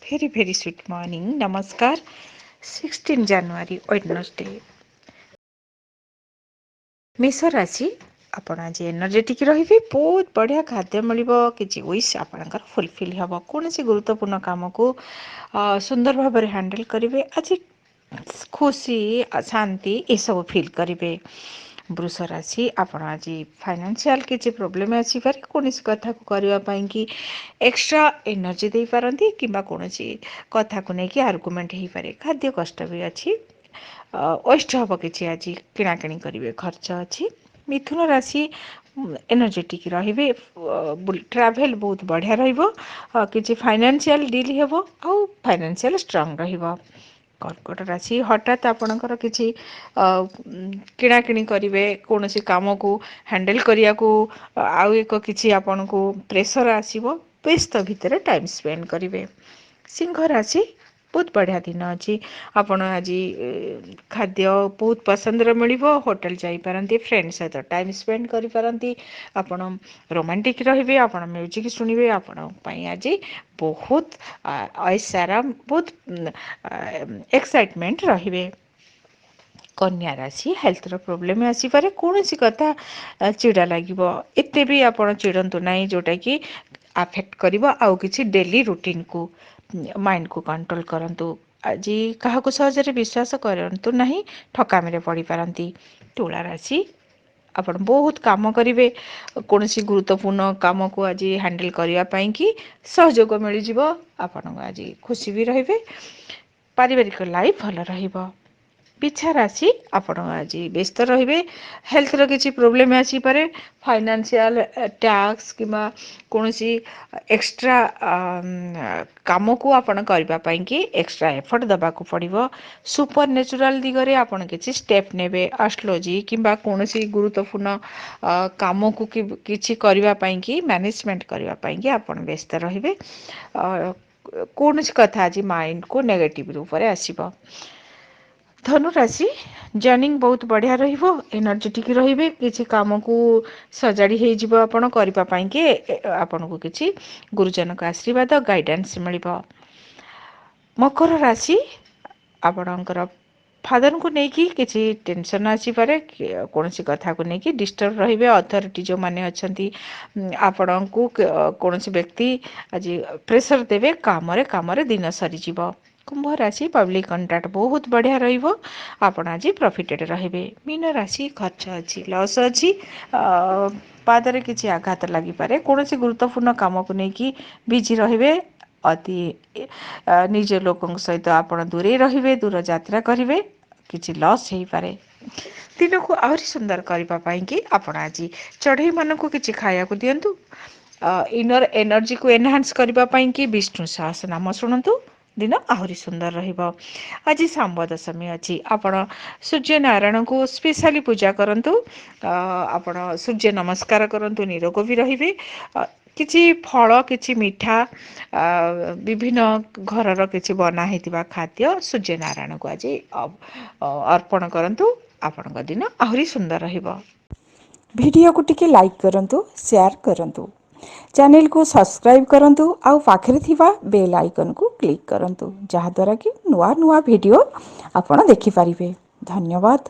Very, very sweet morning. Namaskar. 16 January, Wednesday. मेष राशि आपण आज एनर्जेटिक रहिबे बहुत बढ़िया खाद्य मिलिबो किछि विश आपणकर फुलफिल हबो कोनोसी गुरुत्वपूर्ण काम को सुंदर भाव में हैंडल करिवे आज खुशी शांति ये सब फील करिवे वृष राशि आपण आज फाइनेंशियल किछि प्रॉब्लम अछि पर कोनोसी कथा को करबा पई कि एक्स्ट्रा एनर्जी दे पारंती किबा कोनोसी कथा को नै कि आर्गुमेंट हे पारे खाद्य कष्ट भी अछि वेस्ट हम किसी आज किणाकिणी करेंगे खर्च अच्छी मिथुन राशि एनर्जेटिक रहिबे ट्रैवल बहुत बढ़िया रहिबो किछि फाइनेंशियल डील हेबो आ फाइनेंशियल स्ट्रांग रहिबो कर्कट राशि हठात आपणकर किछि किणाकिणी करेंगे कौन सी काम को हैंडल करिया को आउ एक किछि आपन को प्रेशर आसीबो व्यस्त भितर टाइम स्पेंड करेंगे सिंह राशि बहुत बढ़िया दिन अच्छी आपण आज खाद्य बहुत पसंद मिलिबो होटल जाई पारंती फ्रेंड सहित टाइम स्पेंड करि पारंती आपण रोमांटिक रहिबे आपण म्यूजिक सुनिबे आपण पई आज बहुत ऐसारा बहुत एक्साइटमेंट रहिबे कन्या राशि हेल्थ रो प्रॉब्लम आसी पारे कोनोसी कथा चिड़ा लागिबो एते भी आपण चिड़ंतु नाही जोटा कि अफेक्ट करिवो आउ किछि डेली रूटीन को माइंड को कंट्रोल करंतु आज क्या सहजरे विश्वास करतु नहीं ठकामी रे पड़ी पारंती तुला राशि आपण बहुत काम करेंगे कौन सी गुरुत्वपूर्ण काम को आज हैंडल करने कि सहयोग मिल जाव आपण आज खुशी भी रहिबे पारिवारिक लाइफ भल रहिबो पिछा राशि आपण आज व्यस्त रहिबे हेल्थ रो किछि प्रॉब्लम आसी पारे फाइनेंशियल टैक्स किमा कोनोसी एक्स्ट्रा काम को आपण करबा पई कि एक्स्ट्रा एफर्ट दबा को पड़िबो सुपर नेचुरल दिगरे आपण किछि स्टेप नेबे एस्ट्रोलॉजी किबा कोनोसी गुरुत्वपूर्ण काम को किछि करबा पई कि मैनेजमेंट करबा पई कि आपण व्यस्त रहिबे कोनोसी कथा आज माइंड को नेगेटिव रूप रे आसीबो धनु राशि जर्निंग बहुत बढ़िया रहिबो एनर्जेटिक रहिबे किछि काम को सजाड़ी हे जिवो आपण करबा पई कि आपण को किछि गुरुजन का आशीर्वाद गाइडेंस मिलिबो मकर राशि आपणकर फादर को लेकिन किसी टेंशन आसी पारे कौन सी कथा को लेकिन डिस्टर्ब रहिबे अथॉरिटी जो माने अछंती आपण को कौन सी व्यक्ति आज प्रेशर देवे काम रे दिन सरी जीवो कुंभ राशि पब्लिक कंट्राक्ट बहुत बढ़िया रहिबो आपण आज प्रॉफिटेड रहिबे मीन राशि खर्च अछि लॉस अछि पादरे किछि आघात लागि पारे कौन सी गुरुत्वपूर्ण काम को लेकिन बिजी रहिबे अति निज लोकों सहित आपण दूरे रहिबे दूर यात्रा करिवे किछि लॉस हेई पारे दिन को आहुरी सुंदर करबा पई कि आपण आज चढ़ई मन को किछि खाया को दियंतु इनर एनर्जी को एनहांस करबा पई कि विष्णु सहस्र नाम सुनंतु दिन आहुरी सुंदर रहिबो आज सांब दशमी अछि आपण सूर्य नारायण को स्पेशली पूजा करंतु आपण सूर्य नमस्कार करंतु निरोग भी रहिबे किछि फल किछि मिठा विभिन्न घरर किछि बना हेतिबा खाद्य सूर्य नारायण को आज अर्पण करंतु आपणक दिन आहुरी सुंदर रहिबो वीडियो को टिके लाइक करंतु शेयर करंतु चैनल को सब्सक्राइब करंतु आउ पाखरे थिबा बेल आइकन को क्लिक करंतु जहा द्वारा कि नुआ नुआ वीडियो आपण देखि परिबे धन्यवाद।